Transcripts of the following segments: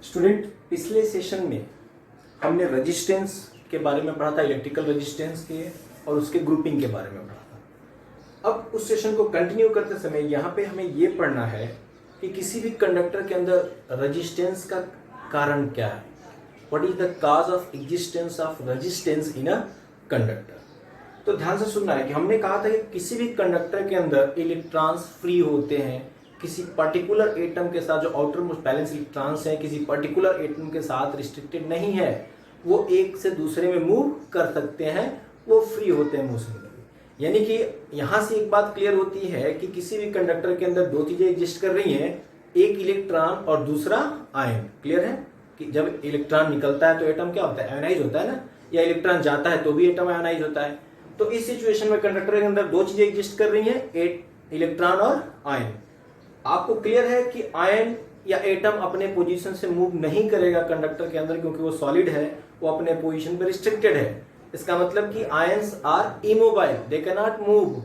Student, पिछले session में हमने रेजिस्टेंस के बारे में पढ़ा था, इलेक्ट्रिकल रेजिस्टेंस के और उसके ग्रुपिंग के बारे में पढ़ा था। अब उस सेशन को कंटिन्यू करते समय यहाँ पे हमें ये पढ़ना है कि किसी भी कंडक्टर के अंदर रेजिस्टेंस का कारण क्या है। What is the cause of existence of resistance in a conductor. तो ध्यान से सुनना है कि हमने कहा था कि किसी भी कंडक्टर के अंदर इलेक्ट्रॉन्स फ्री होते हैं किसी पर्टिकुलर एटम के साथ। जो आउटर मोस्ट बैलेंस इलेक्ट्रॉन्स हैं किसी पर्टिकुलर एटम के साथ रिस्ट्रिक्टेड नहीं है, वो एक से दूसरे में मूव कर सकते हैं, वो फ्री होते हैं मोशन में। यानी कि यहाँ से एक बात क्लियर होती है कि किसी भी कंडक्टर के अंदर दो चीजें एग्जिस्ट कर रही हैं, एक इलेक्ट्रॉन और दूसरा आयन। क्लियर है कि जब इलेक्ट्रॉन निकलता है तो एटम क्या होता है, आयनाइज होता है ना, या इलेक्ट्रॉन जाता है तो भी एटम आयनाइज होता है। तो इस सिचुएशन में कंडक्टर के अंदर दो चीजें एग्जिस्ट कर रही हैं, एक इलेक्ट्रॉन और आयन। आपको क्लियर है कि आयन या एटम अपने पोजीशन से मूव नहीं करेगा कंडक्टर के अंदर, क्योंकि वो सॉलिड है, वो अपने पोजीशन पे रिस्ट्रिक्टेड है। इसका मतलब कि ions are immobile, they can not move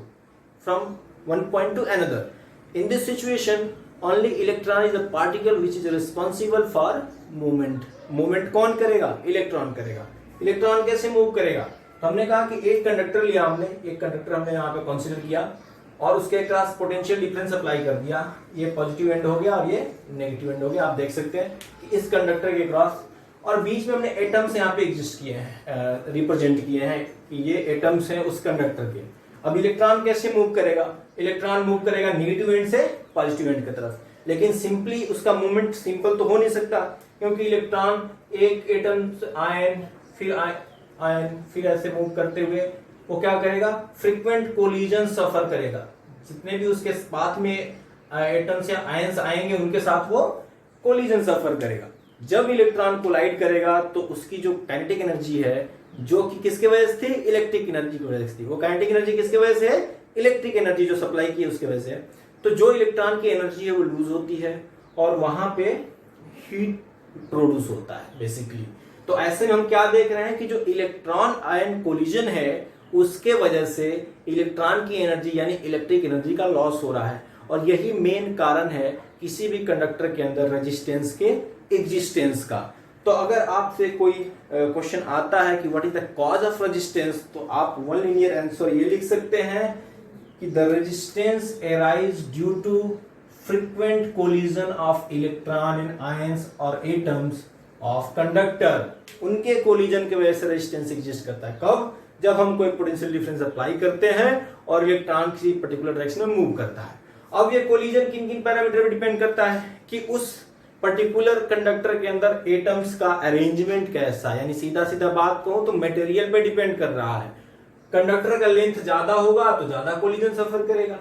from one point to another. In this situation only electron is a particle which is responsible for movement. Movement कौन करेगा? इलेक्ट्रॉन करेगा। इलेक्ट्रॉन कैसे मूव करेगा? तो हमने कहा कि एक कंडक्टर लिया, हमने एक कंडक्टर हमने यहाँ पे कंसीडर किया और उसके क्रॉस पोटेंशियल डिफरेंस अप्लाई कर दिया। ये पॉजिटिव एंड हो गया और ये नेगेटिव एंड हो गया। आप देख सकते हैं कि इस कंडक्टर के क्रॉस और बीच में हमने एटम्स यहाँ पे एग्जिस्ट किए हैं, रिप्रेजेंट किए हैं कि ये एटम्स हैं उस कंडक्टर के। अब इलेक्ट्रॉन कैसे मूव करेगा? इलेक्ट्रॉन मूव करेगा नेगेटिव एंड से पॉजिटिव एंड की तरफ, लेकिन सिंपली उसका मूवमेंट सिंपल तो हो नहीं सकता, क्योंकि इलेक्ट्रॉन एक एटम आयन फिर ऐसे मूव करते हुए वो क्या करेगा? फ्रीक्वेंट कोलिजन सफर करेगा। जितने भी उसके पाथ में एटम्स या आयंस आएंगे उनके साथ वो कोलिजन सफर करेगा। जब इलेक्ट्रॉन कोलाइड करेगा तो उसकी जो काइनेटिक एनर्जी है, जो कि किसके वजह से थी? इलेक्ट्रिक एनर्जी की वजह से थी। वो काइनेटिक एनर्जी किसके वजह से है? इलेक्ट्रिक एनर्जी जो सप्लाई की है उसके वजह से है। तो जो इलेक्ट्रॉन की एनर्जी है वो लूज होती है और वहां पे हीट प्रोड्यूस होता है बेसिकली। तो ऐसे में हम क्या देख रहे हैं कि जो इलेक्ट्रॉन आयन कोलिजन है उसके वजह से इलेक्ट्रॉन की एनर्जी यानी इलेक्ट्रिक एनर्जी का लॉस हो रहा है, और यही मेन कारण है किसी भी कंडक्टर के अंदर रेजिस्टेंस के एग्जिस्टेंस का। तो अगर आपसे कोई क्वेश्चन आता है कि what is the cause of resistance, तो आप वन लीनियर आंसर ये लिख सकते हैं कि the resistance arise due to frequent collision of electron in ions और एटम्स ऑफ कंडक्टर। उनके कोलिजन की वजह से रेजिस्टेंस एग्जिस्ट करता है। कब? जब हम कोई पोटेंशियल डिफरेंस अप्लाई करते हैं और इलेक्ट्रॉन किसी पर्टिकुलर डायरेक्शन में मूव करता है। अब ये कोलिजन किन किन पैरामीटर पर डिपेंड करता है कि उस पर्टिकुलर कंडक्टर के अंदर एटम्स का अरेंजमेंट कैसा, यानी सीधा सीधा बात कहूं तो मटेरियल पे डिपेंड कर रहा है। कंडक्टर का लेंथ ज्यादा होगा तो ज्यादा कोलिजन सफर करेगा,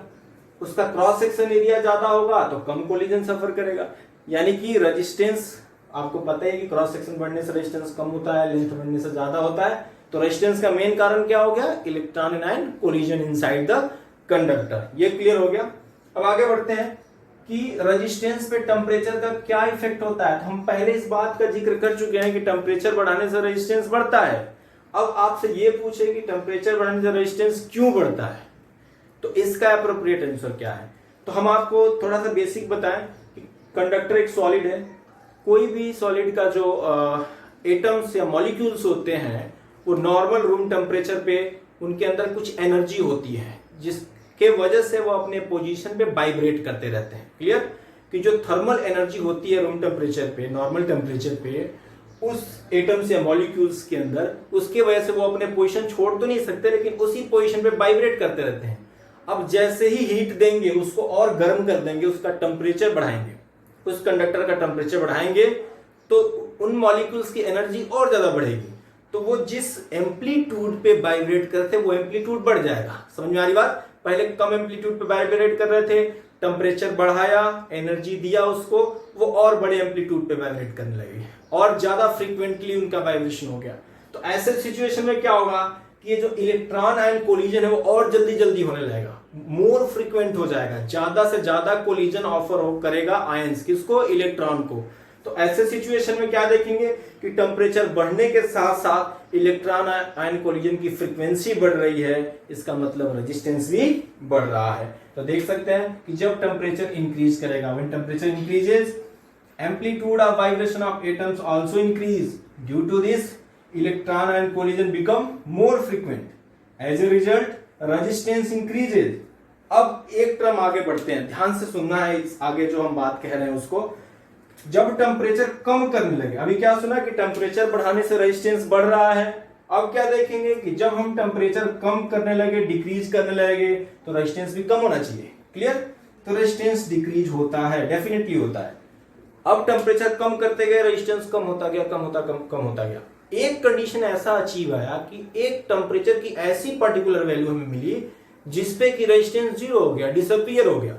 उसका क्रॉस सेक्शन एरिया ज्यादा होगा तो कम कोलिजन सफर करेगा। यानी कि रेजिस्टेंस, आपको पता है कि क्रॉस सेक्शन बढ़ने से रेजिस्टेंस कम होता है, लेंथ बढ़ने से ज्यादा होता है। तो रेजिस्टेंस का मेन कारण क्या हो गया? Electron and ion collision inside the conductor. ये क्लियर हो गया। अब आगे बढ़ते हैं कि रेजिस्टेंस पे टेम्परेचर का क्या इफेक्ट होता है। तो हम पहले इस बात का जिक्र कर चुके हैं कि टेम्परेचर बढ़ाने से रेजिस्टेंस बढ़ता है। अब आपसे ये पूछे कि टेम्परेचर बढ़ाने से रेजिस्टेंस क्यों बढ़ता है, तो इसका एप्रोप्रिएट आंसर क्या है। तो हम आपको थोड़ा सा बेसिक बताएं कि कंडक्टर एक सॉलिड है। कोई भी सॉलिड का जो एटम्स या मॉलिक्यूल्स होते हैं वो नॉर्मल रूम टेम्परेचर पे उनके अंदर कुछ एनर्जी होती है जिसके वजह से वो अपने पोजीशन पे वाइब्रेट करते रहते हैं। क्लियर? कि जो थर्मल एनर्जी होती है रूम टेम्परेचर पे, नॉर्मल टेम्परेचर पे उस एटम्स या मॉलिक्यूल्स के अंदर, उसके वजह से वो अपने पोजीशन छोड़ तो नहीं सकते, लेकिन उसी पोजीशन पे वाइब्रेट करते रहते हैं। अब जैसे ही हीट देंगे, उसको और गर्म कर देंगे, उसका टेम्परेचर बढ़ाएंगे, उस कंडक्टर का टेम्परेचर बढ़ाएंगे, तो उन मॉलिक्यूल्स की एनर्जी और ज्यादा बढ़ेगी। तो वो जिस एम्पलीट्यूड पे वाइब्रेट करते वो एम्पलीट्यूड बढ़ जाएगा। समझ में आ रही बात? पहले कम एम्पलीट्यूड पे वाइब्रेट कर रहे थे, टेम्परेचर बढ़ाया, एनर्जी दिया उसको, वो और बड़े एम्पलीट्यूड पे वाइब्रेट करने लगे और ज्यादा फ्रीक्वेंटली उनका वाइब्रेशन हो गया। तो ऐसे सिचुएशन में क्या होगा कि ये जो इलेक्ट्रॉन आयन कोलिजन है वो और जल्दी जल्दी होने लगेगा, मोर फ्रीक्वेंट हो जाएगा, ज्यादा से ज्यादा कोलिजन ऑफर करेगा आयंस, किसको? इलेक्ट्रॉन को। तो ऐसे सिचुएशन में क्या देखेंगे कि टेम्परेचर बढ़ने के साथ साथ इलेक्ट्रॉन आयन कोलिजन की फ्रीक्वेंसी बढ़ रही है, इसका मतलब रेजिस्टेंस भी बढ़ रहा है। तो देख सकते हैं कि जब टेम्परेचर इंक्रीज करेगा, when temperature increases amplitude of vibration of atoms also increase. Due to this, electron and collision become more frequent. As a result, resistance increases. अब एक टर्म आगे बढ़ते हैं, ध्यान से सुनना है इस आगे जो हम बात कह रहे हैं उसको। जब टेम्परेचर कम करने लगे, अभी क्या सुना कि टेम्परेचर बढ़ाने से रेजिस्टेंस बढ़ रहा है, अब क्या देखेंगे कि जब हम टेम्परेचर कम करने लगे, डिक्रीज करने लगे, तो रेजिस्टेंस भी कम होना चाहिए। क्लियर? तो रेजिस्टेंस डिक्रीज होता है, डेफिनेटली होता है। अब टेम्परेचर कम करते गए, रेजिस्टेंस कम होता गया, कम होता गया। एक कंडीशन ऐसा अचीव आया कि एक टेम्परेचर की ऐसी पर्टिकुलर वैल्यू हमें मिली जिसपे कि रेजिस्टेंस जीरो हो गया, डिसअपियर हो गया।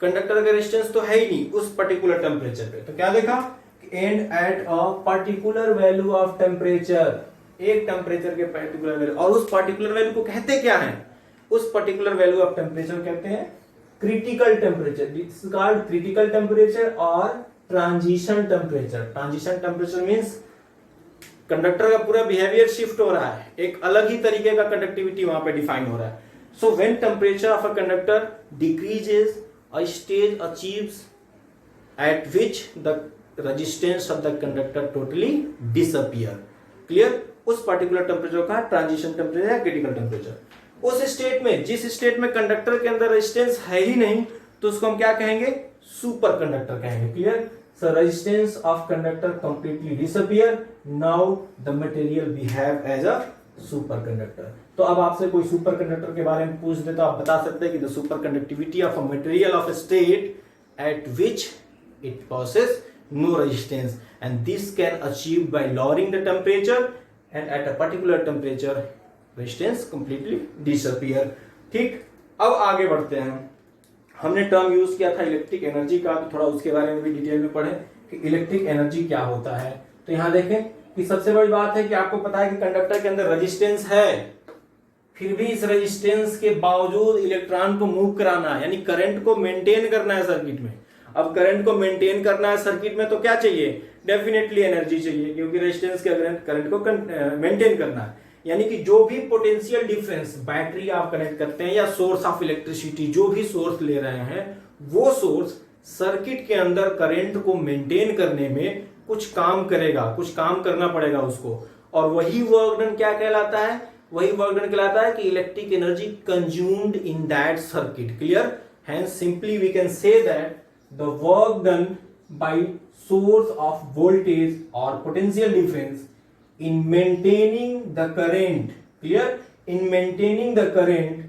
कंडक्टर का रेजिस्टेंस तो है ही नहीं उस पर्टिकुलर टेम्परेचर पे। तो क्या देखा? And at a particular value of temperature, एक टेम्परेचर के पर्टिकुलर वैल्यू, और उस पर्टिकुलर वैल्यू को कहते क्या है? उस पर्टिकुलर वैल्यू ऑफ टेम्परेचर कहते हैं critical temperature. This is called critical temperature और transition temperature. Transition temperature means conductor का पूरा बिहेवियर शिफ्ट हो रहा है, एक अलग ही तरीके का कंडक्टिविटी वहां पे डिफाइन हो रहा है। So when temperature of a conductor decreases, a stage achieves at which the resistance of the conductor totally disappear. Clear? उस पर्टिकुलर टेम्परेचर का ट्रांजिशन टेम्परेचर या क्रिटिकल टेम्परेचर। उस स्टेट में, जिस स्टेट में कंडक्टर के अंदर रेजिस्टेंस है ही नहीं, तो उसको हम क्या कहेंगे? सुपर कंडक्टर कहेंगे। Clear? So resistance of conductor completely disappear, now the material behave as a super conductor. तो अब आपसे कोई सुपर कंडक्टर के बारे में पूछ दे तो आप बता सकते हैं कि the super conductivity of a material of a state at which it possess no resistance, and this can achieve by lowering the temperature, and at a particular temperature resistance completely disappear. ठीक, अब आगे बढ़ते हैं। हमने term use किया था electric energy का, तो थोड़ा उसके बारे में भी डिटेल में पढ़ें कि इलेक्ट्रिक एनर्जी क्या होता है। तो यहां देखें कि सबसे बड़ी बात है कि आपको पता है कि कंडक्टर के अंदर रेजिस्टेंस है, फिर भी इस रेजिस्टेंस के बावजूद इलेक्ट्रॉन को मूव कराना है, यानी करंट को मेंटेन करना है सर्किट में। अब करंट को मेंटेन करना है सर्किट में तो क्या चाहिए? डेफिनेटली एनर्जी चाहिए, क्योंकि रेजिस्टेंस के करंट को मेंटेन करना है। यानी कि जो भी पोटेंशियल डिफरेंस बैटरी आप कनेक्ट करते हैं या सोर्स ऑफ इलेक्ट्रिसिटी, जो भी सोर्स ले रहे हैं, वो सोर्स सर्किट के अंदर करंट को मेंटेन करने में कुछ काम करेगा, कुछ काम करना पड़ेगा उसको, और वही वर्क डन क्या कहलाता है? वही वर्क डन कहलाता है कि electric energy consumed in that circuit. Clear? Hence simply we can say that the work done by source of voltage और potential difference in maintaining the current, clear, in maintaining the current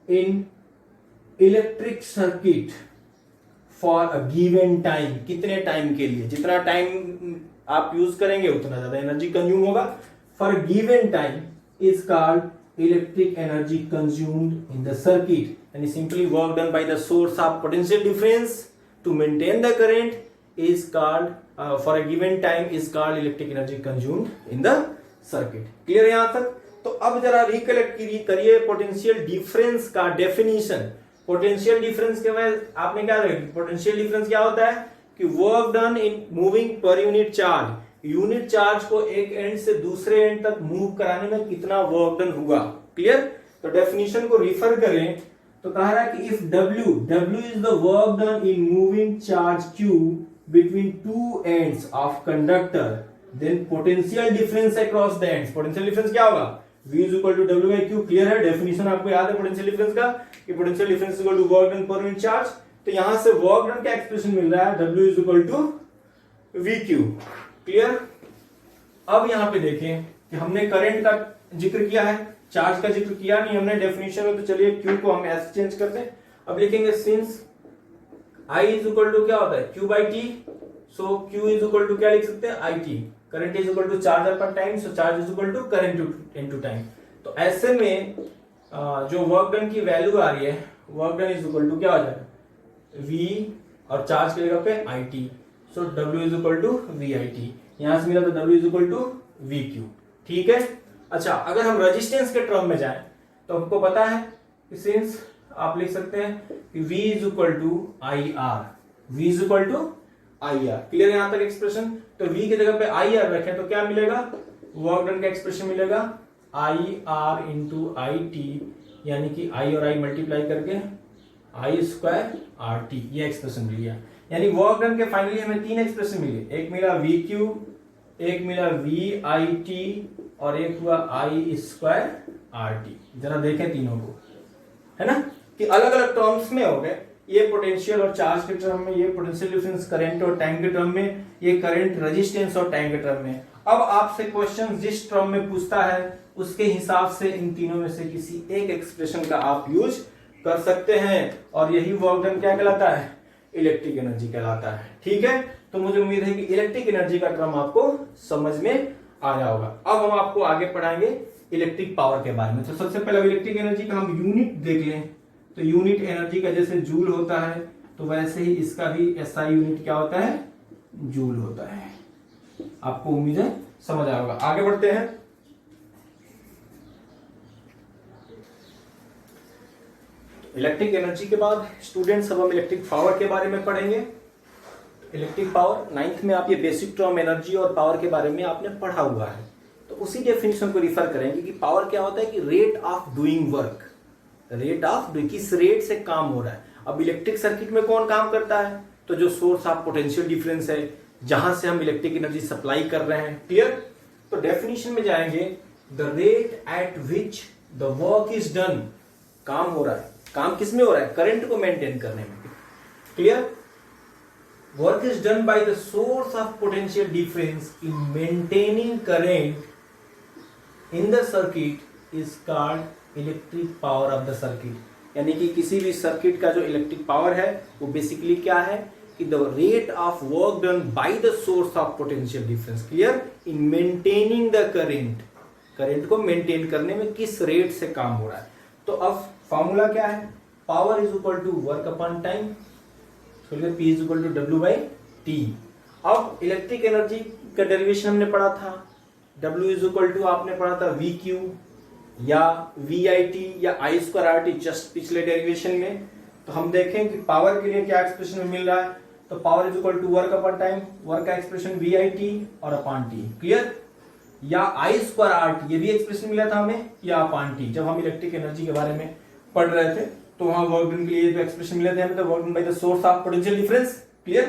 in electric circuit for a given time, कितने time के लिए? जितना time आप use करेंगे उतना ज्यादा energy consume होगा। for a given time is called electric energy consumed in the circuit, and simply work done by the source of potential difference to maintain the current is called for a given time is called electric energy consumed in the circuit. Clear यहां तक? तो अब जरा recollect करिए potential difference का definition. Potential difference के बाद आपने क्या देखा? पोटेंशियल डिफरेंस क्या होता है कि वर्क डन इन मूविंग पर यूनिट चार्ज, यूनिट चार्ज को एक एंड से दूसरे एंड तक मूव कराने में कितना वर्क डन हुआ। क्लियर? तो डेफिनेशन को रिफर करें तो कह रहा है कि if W is the work done in moving charge Q between two ends of conductor, then potential difference across the ends, potential difference क्या होगा? V is equal to W by Q। Clear है? Definition आपको याद है potential difference का कि potential difference equal to work done per unit charge. तो यहां से वर्क डन का एक्सप्रेशन मिल रहा है W is equal to VQ। Clear? अब यहां पे देखें कि हमने करंट का जिक्र किया है, चार्ज का जिक्र किया नहीं हमने डेफिनेशन में, तो चलिए Q को हम ऐसे चेंज करते हैं। अब लिखेंगे since I is equal to क्या होता है? Q by T. So Q is equal to क्या लिख सकते हैं? IT। Current is equal to charge upon time, so charge is equal to current into time. तो ऐसे में जो वर्क डन की वैल्यू आ रही है, work done is equal to क्या हो जाएगा? V और चार्ज की जगह पे IT, so W is equal to VIT। यहां से मिला तो W is equal to VQ। ठीक है? अच्छा, अगर हम रेजिस्टेंस के टर्म में जाएं तो हमको पता है कि सिंस आप लिख सकते हैं कि V is equal to IR, V is equal to IR। Clear यहां तक एक्सप्रेशन? तो V की जगह पे IR रखें तो क्या मिलेगा? वर्क डन का एक्सप्रेशन मिलेगा IR इंटू IT, यानी कि I और I मल्टीप्लाई करके I स्क्वायर RT, ये एक्सप्रेशन मिल गया। यानी वर्क डन के फाइनली हमें 3 एक्सप्रेशन मिले, एक मिला वी क्यू, एक मिला वी आई टी और एक हुआ आई स्क्वायर आर टी। जरा देखें तीनों को, है ना, कि अलग अलग टर्म्स में हो गए, ये पोटेंशियल और चार्ज के टर्म में, ये पोटेंशियल डिफरेंस करंट और टाइम के टर्म में, ये करंट रेजिस्टेंस और टाइम के टर्म में। अब आपसे क्वेश्चन जिस टर्म में पूछता है उसके हिसाब से इन तीनों में से किसी एक एक्सप्रेशन का आप यूज कर सकते हैं, और यही वर्क डन क्या कहलाता है, इलेक्ट्रिक एनर्जी कहलाता है। ठीक है, तो मुझे उम्मीद है कि इलेक्ट्रिक एनर्जी का टर्म आपको समझ में आ गया होगा। अब हम आपको आगे पढ़ाएंगे इलेक्ट्रिक पावर के बारे में। तो सबसे पहले इलेक्ट्रिक एनर्जी का हम यूनिट देख लें। तो यूनिट एनर्जी का जैसे जूल होता है तो वैसे ही इसका भी एसआई यूनिट क्या होता है, जूल होता है। आपको उम्मीद है समझ आया होगा। आगे बढ़ते हैं। इलेक्ट्रिक एनर्जी के बाद स्टूडेंट्स अब हम इलेक्ट्रिक पावर के बारे में पढ़ेंगे। इलेक्ट्रिक पावर 9th में आप ये बेसिक टर्म एनर्जी और पावर के बारे में आपने पढ़ा हुआ है, तो उसी डेफिनेशन को रिफर करेंगे कि पावर क्या होता है, कि rate of doing work, rate of doing, किस रेट से काम हो रहा है। अब इलेक्ट्रिक सर्किट में कौन काम करता है, तो जो सोर्स ऑफ पोटेंशियल डिफरेंस है, जहां से हम इलेक्ट्रिक एनर्जी सप्लाई कर रहे हैं। क्लियर, तो डेफिनेशन में जाएंगे, the rate at which the work is done, काम हो रहा है, काम किस में हो रहा है, करंट को मेंटेन करने में। Clear, work is done by the source of potential difference in maintaining current in the circuit is called electric power of the circuit. यानी कि किसी भी सर्किट का जो इलेक्ट्रिक पावर है वो बेसिकली क्या है, कि the rate of work done by the source of potential difference. Clear, in maintaining the current, current को मेंटेन करने में किस रेट से काम हो रहा है। तो अब फॉर्मूला क्या है, power is equal to work upon time, P is equal to W by T. अब इलेक्ट्रिक एनर्जी का डेरिवेशन हमने पढ़ा था, W इज इक्वल टू आपने पढ़ा था वी क्यू या वी आई टी या I square R T, just पिछले डेरिवेशन में। तो हम देखें कि पावर के लिए क्या एक्सप्रेशन में मिल रहा है, तो power is equal to work upon time, work का एक्सप्रेशन वी आई टी और अपॉन टी। क्लियर, या आई स्क्वायर आर टी, ये भी एक्सप्रेशन मिला था हमें, या अपॉन टी, जब हम इलेक्ट्रिक एनर्जी के बारे में पढ़ रहे थे तो वहां वर्क डन के लिए जो एक्सप्रेशन मिले थे हमें, तो work done by the source of potential difference. Clear,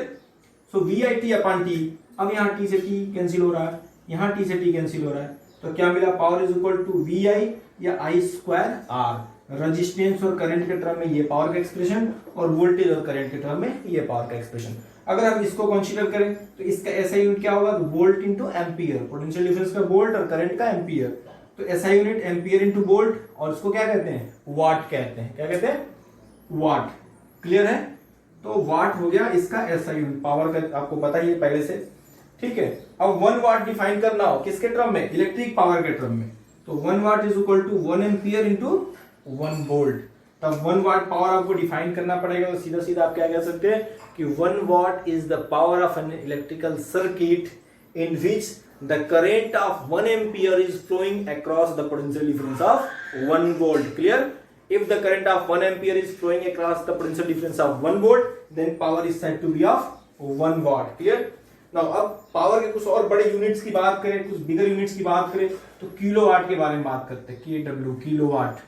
so V I T upon T. अब यहाँ टी से टी कैंसिल हो रहा है, यहाँ टी से टी कैंसिल हो रहा है, तो क्या मिला, power is equal to V I या आई स्क्वायर आर। रेजिस्टेंस और करंट के टर्म में ये पावर का एक्सप्रेशन, और वोल्टेज और करंट के टर्म में ये पावर का एक्सप्रेशन। अगर हम इसको कंसीडर करें तो इसका ऐसा यूनिट क्या होगा, volt into ampere, potential difference का वोल्ट और करंट का एम्पियर। तो ऐसा यूनिट एम्पियर इंटू वोल्ट, और इसको क्या कहते हैं, वाट कहते हैं। क्या कहते हैं, वाट। क्लियर है, तो वाट हो गया इसका ऐसा यूनिट, पावर का आपको पता ही है पहले से। ठीक है, अब 1 वाट डिफाइन करना हो किसके टर्म में, इलेक्ट्रिक पावर के टर्म में, तो 1 watt is equal to 1 ampere into 1 volt. तब 1 वाट पावर आपको डिफाइन करना पड़ेगा, तो सीधा सीधा आप क्या कह सकते हैं कि 1 watt is the power of an electrical circuit in which the current of 1 ampere is flowing across the potential difference of 1 volt. Clear, if the current of 1 ampere is flowing across the potential difference of 1 volt, then power is said to be of 1 watt. Clear, now अब power के कुछ और बड़े units की बात करें, कुछ बिगर units की बात करें, तो किलोवाट के बारे में बात करते हैं। KW, kilowatt,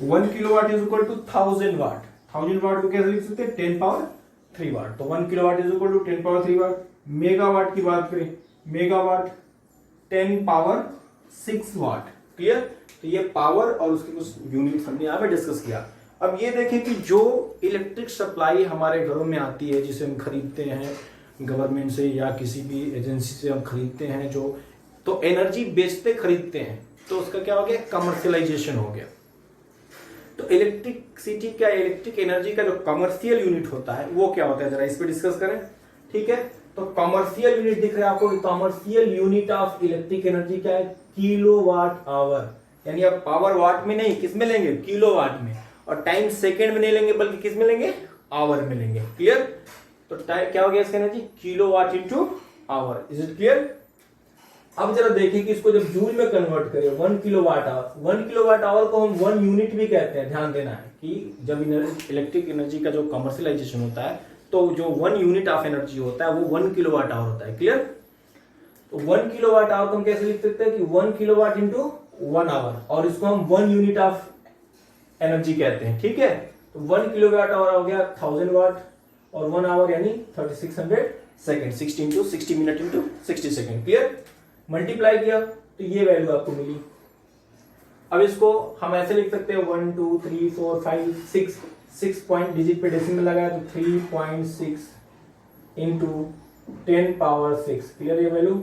1 kilowatt is equal to 1000 watt. 1000 watt को कैसे लिख सकते हैं, 10 पावर 3 वाट। तो 1 kilowatt is equal to 10 power 3 watt. Megawatt की बात करें, मेगावाट 10 पावर 6 वाट। क्लियर, तो ये पावर और उसके कुछ यूनिट्स हमने यहाँ पे डिस्कस किया। अब ये देखें कि जो इलेक्ट्रिक सप्लाई हमारे घरों में आती है, जिसे हम खरीदते हैं गवर्नमेंट से या किसी भी एजेंसी से हम खरीदते हैं, जो तो एनर्जी बेचते खरीदते हैं, तो उसका क्या हो गया, कमर्शियलाइजेशन हो गया। तो इलेक्ट्रिसिटी का, इलेक्ट्रिक एनर्जी का जो कमर्शियल यूनिट होता है वो क्या होता है, जरा इस पे डिस्कस करें। ठीक है, तो कमर्शियल यूनिट दिख रहा है आपको, commercial unit of electric energy क्या है, किलोवाट आवर। यानी आप पावर वाट में नहीं, किस में लेंगे, किलोवाट में, और टाइम सेकंड में नहीं लेंगे बल्कि किस में लेंगे, आवर में लेंगे। क्लियर, तो टाइम क्या हो गया इसका energy, kilowatt into hour. Is it clear. अब जरा देखिए कि इसको जब जूल में कन्वर्ट करें, 1 किलोवाट आवर, 1 किलोवाट आवर को हम 1 यूनिट भी कहते हैं। ध्यान देना है कि जब इलेक्ट्रिक एनर्जी का जो कमर्शियलाइजेशन होता है, तो जो 1 यूनिट ऑफ एनर्जी होता है वो 1 किलोवाट आवर होता है। क्लियर, तो 1 किलोवाट आवर को हम कैसे लिख सकते हैं कि 1 किलोवाट इंटू 1 आवर, और इसको हम 1 यूनिट ऑफ एनर्जी कहते हैं। ठीक है, तो 1 किलोवाट आवर हो गया 1000 वाट, और 1 आवर यानी 3600 second, 60 into 60 minute into 60 second. Clear? Multiply किया तो ये वैल्यू आपको मिली। अब इसको हम ऐसे लिख सकते हैं 1 2 3 4 5 6 पॉइंट डिजिट पे डेसिमल लगाया तो 3.6 इंटू 10 पावर 6। क्लियर? ये वैल्यू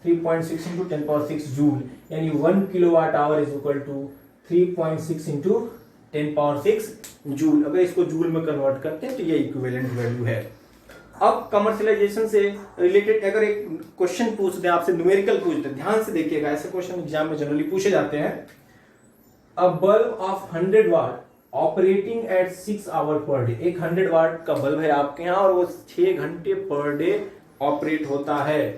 3.6 इंटू 10 पावर 6 जूल, यानी 1 kilowatt hour is equal to 3.6 into 10 power 6 joule. अगर इसको जूल में कन्वर्ट करते हैं तो ये इक्विवेलेंट वैल्यू है। अब कमर्शियलाइजेशन से रिलेटेड अगर एक क्वेश्चन पूछ दे आपसे, न्यूमेरिकल पूछ दे, ध्यान से देखिएगा, ऐसे क्वेश्चन एग्जाम में जनरली पूछे जाते हैं। A bulb of 100 watt operating at 6 hour per day. एक 100 वाट का बल्ब है आपके यहाँ और वो 6 घंटे पर डे ऑपरेट होता है।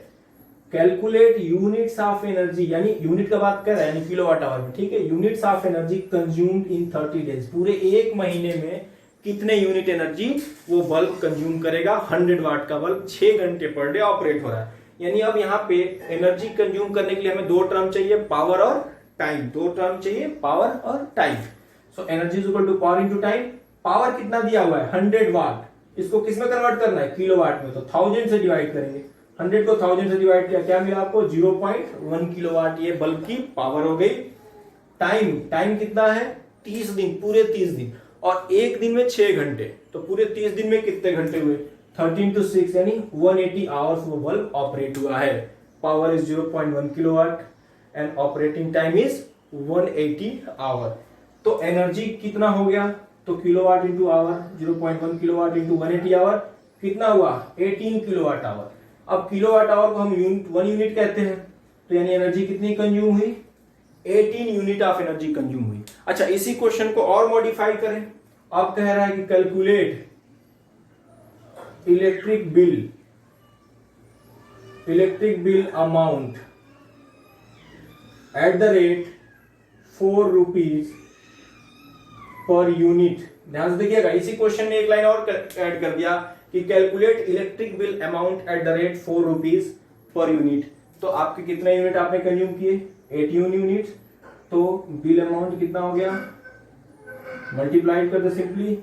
कैलकुलेट यूनिट्स ऑफ एनर्जी, यानी यूनिट का बात कर रहा है, यानी किलोवाट आवर में, ठीक है। Units of energy consumed in 30 days, पूरे एक महीने में कितने यूनिट एनर्जी वो बल्ब कंज्यूम करेगा। 100 वाट का बल्ब 6 घंटे पर डे ऑपरेट हो रहा है, यानी अब यहाँ पे एनर्जी कंज्यूम करने के लिए हमें दो टर्म चाहिए, पावर और टाइम। दो टर्म चाहिए, पावर और time. So energy is equal to power into time. Power कितना दिया हुआ है 100 वाट, इसको किस में कन्वर्ट करना है, किलोवाट में, तो 1000 से डिवाइड करेंगे। 100 को 1000 से डिवाइड किया, क्या मिला आपको 0.1 किलोवाट, ये बल्ब की पावर हो गई। टाइम कितना है 30 दिन, पूरे 30 दिन, और एक दिन में 6 घंटे, तो पूरे 30 दिन में कितने घंटे हुए 13 to 6 यानी 180 आवर्स वो बल्ब ऑपरेट हुआ है। Power is 0.1 kilowatt and operating time is 180 hour. तो एनर्जी कितना हो गया, तो kilowatt into hour, 0.1 kilowatt into 180 hour कितना हुआ 18 किलोवाट आवर। अब किलोवाट आवर को हम यूनिट 1 यूनिट कहते हैं, तो यानी एनर्जी कितनी कंज्यूम हुई 18 यूनिट ऑफ एनर्जी कंज्यूम हुई। अच्छा, इसी क्वेश्चन को और मॉडिफाई करें। अब कह रहा है कि calculate electric bill amount at the rate 4 rupees per unit. ध्यान से देखिएगा, इसी क्वेश्चन में एक लाइन और ऐड कर दिया कि calculate electric bill amount at the rate 4 rupees per unit. तो आपके कितने यूनिट आपने कंज्यूम किए 18 यूनिट, तो बिल अमाउंट कितना हो गया, मल्टीप्लाइड कर दो simply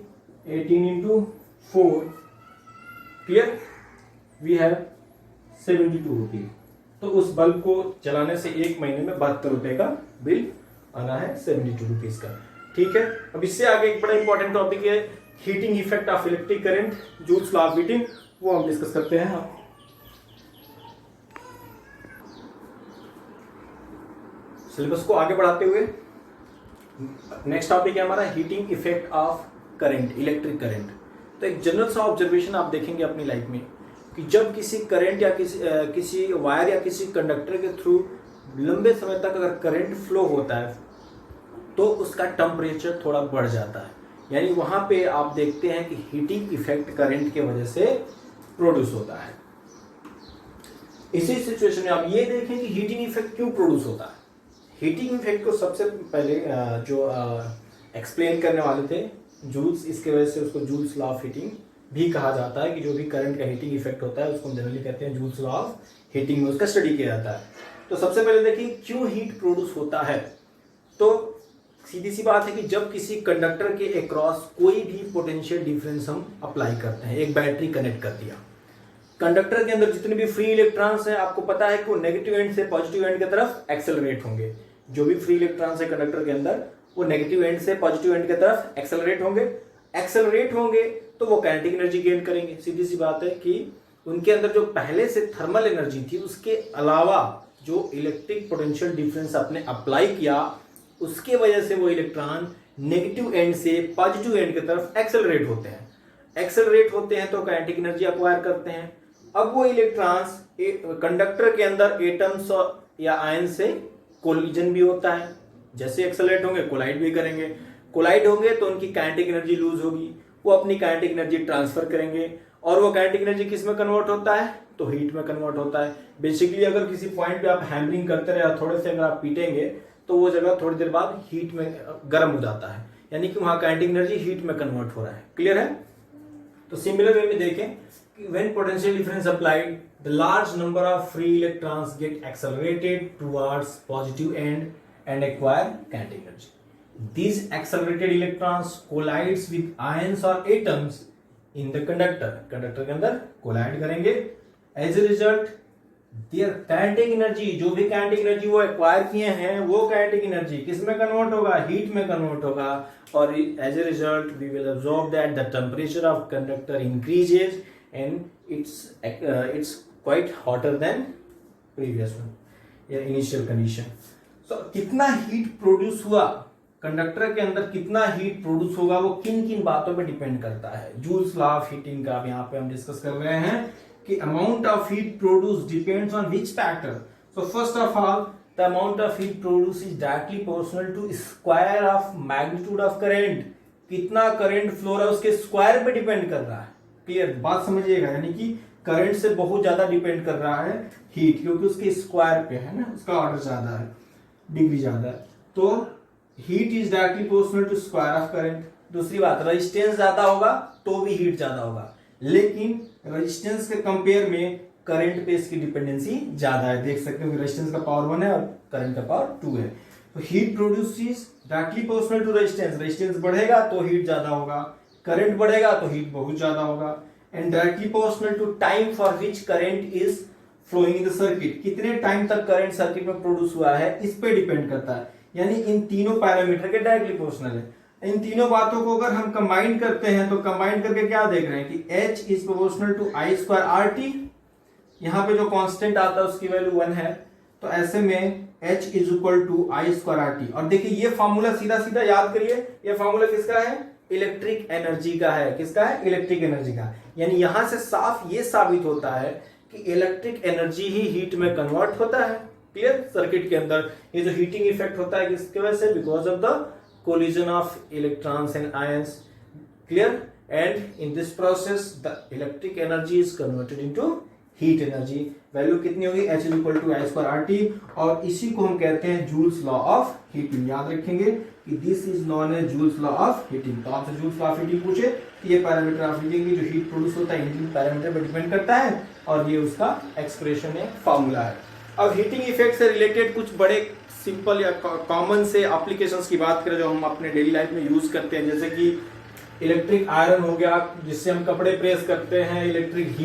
18 into 4। Clear? We have 72 rupees. तो उस बल्ब को चलाने से एक महीने में 72 रुपए का बिल आना है, 72 रुपीज का। ठीक है, अब इससे आगे एक बड़ा इंपॉर्टेंट टॉपिक है heating effect of electric current, joules law of heating, वो हम डिस्कस करते हैं। सिलेबस को आगे बढ़ाते हुए नेक्स्ट टॉपिक है हमारा heating effect of current, electric current. तो एक जनरल सा ऑब्जर्वेशन आप देखेंगे अपनी लाइफ में कि जब किसी करंट या किसी वायर या किसी कंडक्टर के थ्रू लंबे समय तक अगर करंट फ्लो होता है तो उसका टेम्परेचर थोड़ा बढ़ जाता है, यानी वहां पे आप देखते हैं कि हीटिंग इफेक्ट करंट के वजह से प्रोड्यूस होता है। इसी सिचुएशन में आप ये देखें कि हीटिंग इफेक्ट क्यों प्रोड्यूस होता है। हीटिंग इफेक्ट को सबसे पहले जो एक्सप्लेन करने वाले थे जूल्स, इसके वजह से उसको जूल्स लॉ ऑफ हीटिंग भी कहा जाता है कि जो भी करंट का हीटिंग इफेक्ट होता है उसको हम जनरली कहते हैं जूल्स लॉ ऑफ हीटिंग में उसका स्टडी किया जाता है। तो सबसे पहले देखिए क्यों हीट प्रोड्यूस होता है। तो सीधी सी बात है कि जब किसी कंडक्टर के अक्रॉस कोई भी पोटेंशियल डिफरेंस हम अप्लाई करते हैं, एक बैटरी कनेक्ट कर दिया, कंडक्टर के अंदर जितने भी फ्री इलेक्ट्रॉन्स हैं आपको पता है कि वो नेगेटिव एंड से पॉजिटिव एंड की तरफ एक्सेलरेट होंगे। जो भी फ्री इलेक्ट्रॉन्स है कंडक्टर के अंदर वो नेगेटिव एंड से पॉजिटिव एंड की तरफ एक्सेलरेट होंगे तो वो काइनेटिक एनर्जी गेन करेंगे। सीधी सी बात है कि उनके अंदर जो पहले से थर्मल एनर्जी थी उसके अलावा जो इलेक्ट्रिक पोटेंशियल डिफरेंस आपने अप्लाई किया उसके वजह से वो इलेक्ट्रॉन नेगेटिव एंड से पॉजिटिव एंड की तरफ एक्सेलरेट होते हैं तो काइनेटिक एनर्जी एक्वायर करते हैं। अब वो इलेक्ट्रॉन्स कंडक्टर के अंदर एटम्स या आयन से कोलिजन भी होता है, जैसे एक्सेलरेट होंगे कोलाइड भी करेंगे, कोलाइड होंगे तो उनकी काइनेटिक एनर्जी लूज होगी, वो अपनी काइनेटिक एनर्जी ट्रांसफर करेंगे और वो काइनेटिक एनर्जी किस में कन्वर्ट होता है, तो हीट में कन्वर्ट होता है। बेसिकली अगर किसी पॉइंट पे आप हैमरिंग करते रहे थोड़े से अगर आप पीटेंगे तो वो जगह थोड़ी देर बाद हीट में गर्म हो जाता है, यानी कि वहां काइनेटिक एनर्जी हीट में कन्वर्ट हो रहा है। क्लियर है? तो सिमिलर वे में देखें कि when potential difference applied the large number of free electrons get accelerated towards positive end and acquire kinetic energy. These accelerated electrons collides with ions or atoms in the conductor के अंदर collide करेंगे। As a result their kinetic energy, जो भी kinetic energy वो acquire किए हैं वो kinetic energy किस में कन्वर्ट होगा, हीट में कन्वर्ट होगा। और as a result we will observe that the temperature of conductor increases and it's quite hotter than previous one या इनिशियल कंडीशन। सो कितना हीट प्रोड्यूस हुआ कंडक्टर के अंदर, कितना हीट प्रोड्यूस होगा वो किन किन बातों पे डिपेंड करता है। जूल्स लॉ ऑफ हीटिंग का यहाँ पे हम डिस्कस कर रहे हैं कि amount of heat produce depends on which factor. So first of all the amount of heat produce is directly proportional to square of magnitude of current. कितना current flow रहा है उसके स्क्वायर पे डिपेंड कर रहा है। क्लियर बात समझिएगा, यानी कि करंट से बहुत ज्यादा डिपेंड कर रहा है हीट, क्योंकि उसके स्क्वायर पे है ना, उसका ऑर्डर ज्यादा है, डिग्री ज्यादा है। तो heat is directly proportional to square of current. दूसरी बात, रेजिस्टेंस ज्यादा होगा तो भी हीट ज्यादा होगा, लेकिन रेजिस्टेंस के कंपेयर में करंट पे इसकी डिपेंडेंसी ज्यादा है। देख सकते हो रेजिस्टेंस का पावर 1 है और करंट का पावर 2 है। तो heat produce is directly proportional to resistance. Resistance बढ़ेगा तो हीट ज्यादा होगा, करंट बढ़ेगा तो हीट बहुत ज्यादा होगा। And directly proportional to time for which current is flowing in the circuit. कितने टाइम तक करंट सर्किट में प्रोड्यूस हुआ है इस पे डिपेंड करता है। यानी इन तीनों पैरामीटर के डायरेक्टली प्रोपोर्शनल है। इन तीनों बातों को अगर हम कंबाइन करते हैं तो कंबाइन करके क्या देख रहे हैं कि H is proportional to I square RT। यहाँ पे जो कांस्टेंट आता है उसकी वैल्यू 1 है, तो ऐसे में H is equal to I square RT। और देखिए ये फॉर्मूला सीधा सीधा याद करिए, ये फॉर्मूला किसका है, इलेक्ट्रिक एनर्जी का है। किसका है, इलेक्ट्रिक एनर्जी का। यानी यहां से साफ ये साबित होता है कि इलेक्ट्रिक एनर्जी ही हीट में कन्वर्ट होता है। क्लियर, सर्किट के अंदर ये जो हीटिंग इफेक्ट होता है किसकी वजह से, because of the collision of electrons and ions. Clear? And in this process the electric energy is converted into heat energy. Value कितनी होगी, H is equal to I square RT। और इसी को हम कहते हैं जूल्स लॉ ऑफ हीटिंग। याद रखेंगे कि this is known as Joule's law of heating. तो आपसे जूल्स लॉ ऑफ हीटिंग पूछे कि ये पैरामीटर ऑफ हीटिंग की जो हीट प्रोड्यूस होता है इन पैरामीटर पर डिपेंड करता है, और ये उसका एक्सप्रेशन है, फॉर्मूला है। अब हीटिंग इफेक्ट से रिलेटेड कुछ बड़े सिंपल या कॉमन से एप्लीकेशंस की बात करें जो हम अपने डेली लाइफ में यूज करते हैं, जैसे कि इलेक्ट्रिक आयरन हो गया जिससे हम कपड़े प्रेस करते हैं, इलेक्ट्रिक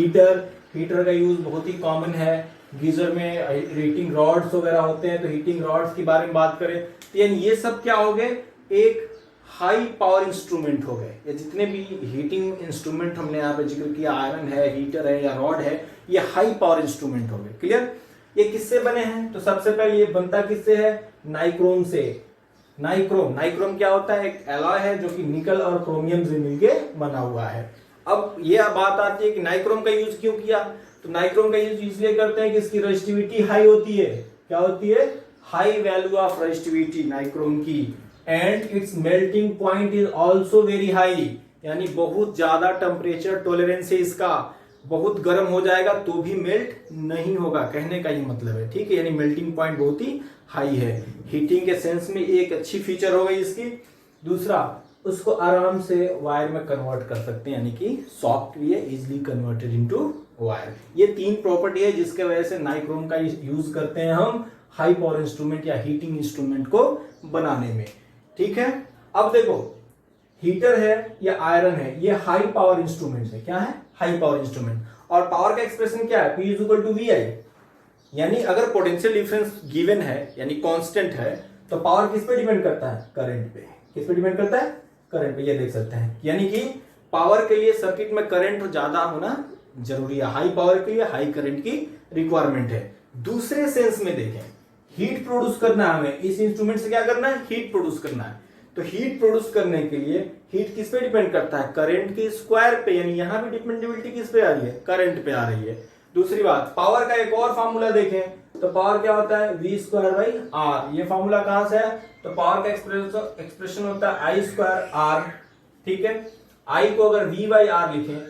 हीटर का यूज बहुत ही कॉमन है। गीजर में हीटिंग रॉड्स वगैरह होते हैं, तो हीटिंग रॉड्स के बारे में बात करें तो यानी ये सब क्या हो गए, एक हाई पावर इंस्ट्रूमेंट हो गए। या जितने भी हीटिंग इंस्ट्रूमेंट हमने यहाँ पे जिक्र किया, आयरन है, हीटर है या रॉड है, ये हाई पावर इंस्ट्रूमेंट हो गए। क्लियर, ये किससे बने हैं, तो सबसे पहले ये बनता किससे है, नाइक्रोम से। नाइक्रोम क्या होता है, एक एलॉय है जो कि निकल और क्रोमियम से मिलके बना हुआ है। अब ये बात आती है कि नाइक्रोम का यूज क्यों किया, तो नाइक्रोम का यूज इसलिए करते हैं कि इसकी रेजिस्टिविटी हाई होती है। क्या होती है, high value of resistivity nichrome की। And its melting point is also very high, यानी बहुत ज्यादा टेम्परेचर टॉलरेंस है इसका। बहुत गर्म हो जाएगा तो भी मेल्ट नहीं होगा, कहने का ये मतलब है। ठीक है, यानी मेल्टिंग पॉइंट बहुत ही हाई है। हीटिंग के सेंस में एक अच्छी फीचर हो गई इसकी। दूसरा, उसको आराम से वायर में कन्वर्ट कर सकते हैं, यानी कि सॉफ्ट भी है, इजिली कन्वर्टेड इनटू वायर। ये 3 प्रॉपर्टी है जिसके वजह से नाइक्रोम का यूज करते हैं हम हाई पावर इंस्ट्रूमेंट या हीटिंग इंस्ट्रूमेंट को बनाने में। ठीक है, अब देखो हीटर है या आयरन है, ये हाई पावर इंस्ट्रूमेंट है। क्या है, हाई पावर इंस्ट्रूमेंट। और पावर का एक्सप्रेशन क्या है, P is equal to VI। यानी अगर पोटेंशियल डिफरेंस गिवन है यानी कांस्टेंट है, तो पावर किस पे डिपेंड करता है, करंट पे। किस पे डिपेंड करता है, करंट पे। ये देख सकते हैं, यानी कि पावर के लिए सर्किट में करंट ज्यादा होना जरूरी है। हाई पावर के लिए हाई करंट की रिक्वायरमेंट है। दूसरे सेंस में देखें, हीट प्रोड्यूस करना है हमें, इस इंस्ट्रूमेंट से क्या करना है, हीट प्रोड्यूस करना है। तो हीट प्रोड्यूस करने के लिए हीट किस पे डिपेंड करता है, करंट के स्क्वायर पे। यानी यहां भी डिपेंडेबिलिटी किस पे आ रही है, करंट पे आ रही है। दूसरी बात, पावर का एक और फॉर्मूला देखें तो पावर क्या होता है, V स्क्वायर बाई R। ये फॉर्मूला कहां से है, तो पावर का एक्सप्रेशन होता है I स्क्वायर R। ठीक है, I को अगर V बाई R लिखें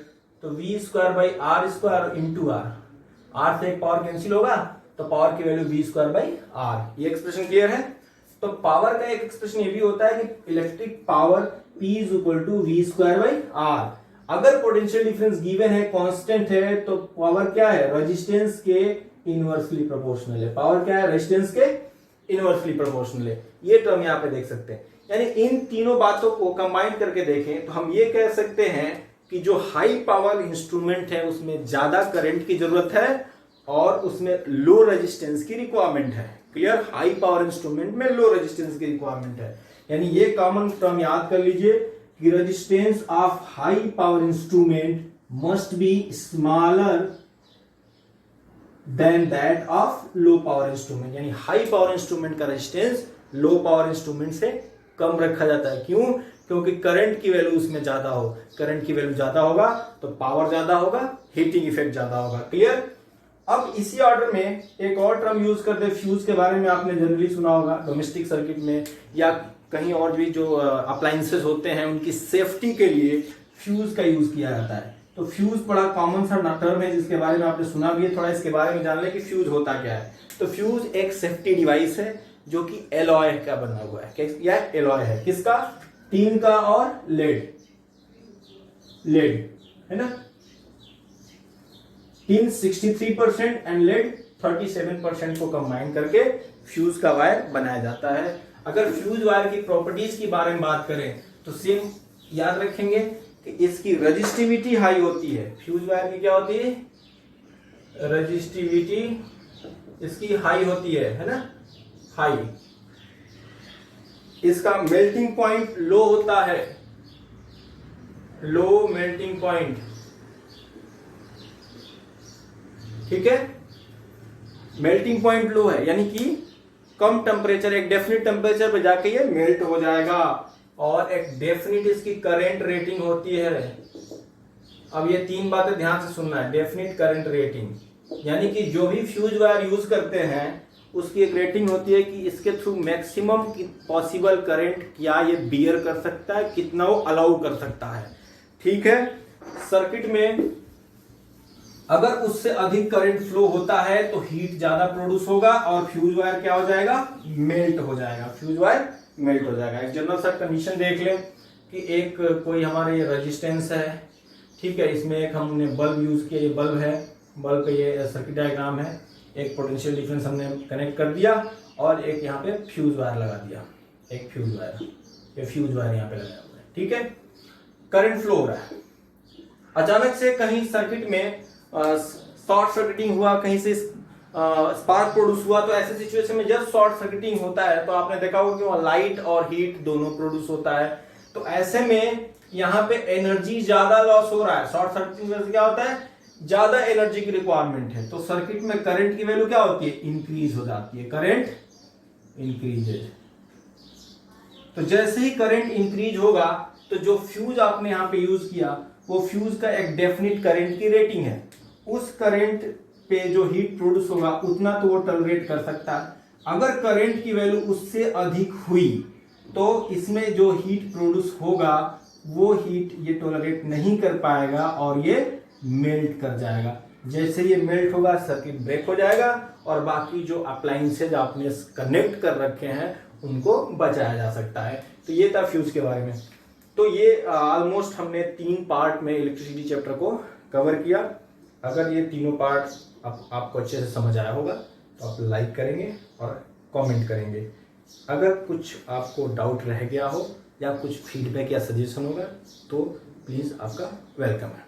तो V square by R square into R से एक पावर कैंसिल होगा, तो पावर की value V square by R। ये एक्सप्रेशन क्लियर है। तो पावर का एक एक्सप्रेशन ये भी होता है कि electric power P is equal to V square by R। अगर पोटेंशियल डिफरेंस गिवन है, कांस्टेंट है, तो पावर क्या है, रेजिस्टेंस के इनवर्सली प्रोपोर्शनल है। पावर क्या है, रेजिस्टेंस के इनवर्सली प्रोपोर्शनल है। ये टर्म यहाँ पे देख सकते हैं। यानी इन तीनों बातों को कंबाइन करके देखें तो हम ये कह सकते हैं कि जो हाई पावर इंस्ट्रूमेंट है उसमें ज्यादा करंट की जरूरत है और उसमें लो रेजिस्टेंस की रिक्वायरमेंट है। क्लियर? हाई पावर इंस्ट्रूमेंट में लो रेजिस्टेंस की रिक्वायरमेंट है, यानी ये कॉमन टर्म याद कर लीजिए कि resistance of high power instrument must be smaller than that of low power instrument. यानी हाई पावर इंस्ट्रूमेंट का रेजिस्टेंस लो पावर इंस्ट्रूमेंट से कम रखा जाता है। क्यों? क्योंकि करंट की वैल्यू उसमें ज्यादा हो, करंट की वैल्यू ज्यादा होगा तो पावर ज्यादा होगा, हीटिंग इफेक्ट ज्यादा होगा। क्लियर? अब इसी ऑर्डर में एक और टर्म यूज करते हैं फ्यूज के बारे में, आपने जनरली सुना होगा डोमेस्टिक सर्किट में या कहीं और भी जो अप्लायंसेस होते हैं उनकी सेफ्टी के लिए फ्यूज का यूज किया जाता है। तो फ्यूज बड़ा कॉमन सा टर्म है जिसके बारे में आपने सुना भी है, थोड़ा इसके बारे में जान ले कि फ्यूज होता क्या है। तो फ्यूज एक सेफ्टी डिवाइस है जो कि एलॉय का बना हुआ है। क्या एलॉय है? किसका? टीन का और लेड है ना। टीन 63% एंड लेड 37% को कंबाइन करके फ्यूज का वायर बनाया जाता है। अगर फ्यूज वायर की प्रॉपर्टीज के बारे में बात करें तो सेम याद रखेंगे कि इसकी रजिस्टिविटी हाई होती है। फ्यूज वायर की क्या होती है? रजिस्टिविटी इसकी हाई होती है ना, हाई। इसका मेल्टिंग पॉइंट लो होता है, लो मेल्टिंग पॉइंट। ठीक है, मेल्टिंग पॉइंट लो है यानी कि कम टेम्परेचर, एक डेफिनेट टेम्परेचर पे जाके ये मेल्ट हो जाएगा और एक डेफिनेट इसकी करंट रेटिंग होती है। अब ये तीन बातें ध्यान से सुनना है। डेफिनेट करंट रेटिंग यानी कि जो भी फ्यूज वायर यूज करते हैं उसकी एक रेटिंग होती है कि इसके थ्रू मैक्सिमम पॉसिबल करंट क्या ये बियर कर सकता है, कितना वो अलाउ कर सकता है। ठीक है, सर्किट में अगर उससे अधिक करंट फ्लो होता है तो हीट ज्यादा प्रोड्यूस होगा और फ्यूज वायर क्या हो जाएगा? मेल्ट हो जाएगा, फ्यूज वायर मेल्ट हो जाएगा। एक जनरल सा कंडीशन देख लें कि एक कोई हमारे रेजिस्टेंस है, ठीक है, इसमें एक हमने बल्ब यूज किया, ये बल्ब है, बल्ब पे ये सर्किट डायग्राम है, एक पोटेंशियल डिफरेंस हमने कनेक्ट कर दिया और एक यहाँ पे फ्यूज वायर लगा दिया, एक फ्यूज वायर, ये फ्यूज वायर यहाँ पे लगाया हुआ है। ठीक है, करंट फ्लो हो रहा है, अचानक से कहीं सर्किट में शॉर्ट सर्किटिंग हुआ, कहीं से स्पार्क प्रोड्यूस हुआ। तो ऐसे सिचुएशन में जब शॉर्ट सर्किटिंग होता है तो आपने देखा होगा कि वहां लाइट और हीट दोनों प्रोड्यूस होता है। तो ऐसे में यहाँ पे एनर्जी ज्यादा लॉस हो रहा है। शॉर्ट सर्किटिंग में क्या होता है? ज्यादा एनर्जी की रिक्वायरमेंट है, तो सर्किट में करंट की वैल्यू क्या होती है? इंक्रीज हो जाती है, करंट इंक्रीजेज। तो जैसे ही करंट इंक्रीज होगा तो जो फ्यूज आपने यहाँ पे यूज किया वो फ्यूज का एक डेफिनेट करंट की रेटिंग है। उस करंट पे जो हीट प्रोड्यूस होगा उतना तो वो टॉलरेट कर सकता है। अगर करंट की वैल्यू उससे अधिक हुई तो इसमें जो हीट प्रोड्यूस होगा वो हीट ये टॉलरेट नहीं कर पाएगा और ये मेल्ट कर जाएगा। जैसे ये मेल्ट होगा सर्किट ब्रेक हो जाएगा और बाकी जो अप्लायंसेज आपने कनेक्ट कर रखे हैं उनको बचाया जा सकता है। तो ये था फ्यूज के बारे में। तो ये ऑलमोस्ट हमने 3 पार्ट में इलेक्ट्रिसिटी चैप्टर को कवर किया। अगर ये तीनों पार्ट आपको अच्छे से समझ आया होगा तो आप लाइक करेंगे और कमेंट करेंगे। अगर कुछ आपको डाउट रह गया हो या कुछ फीडबैक या सजेशन होगा तो प्लीज़ आपका वेलकम है।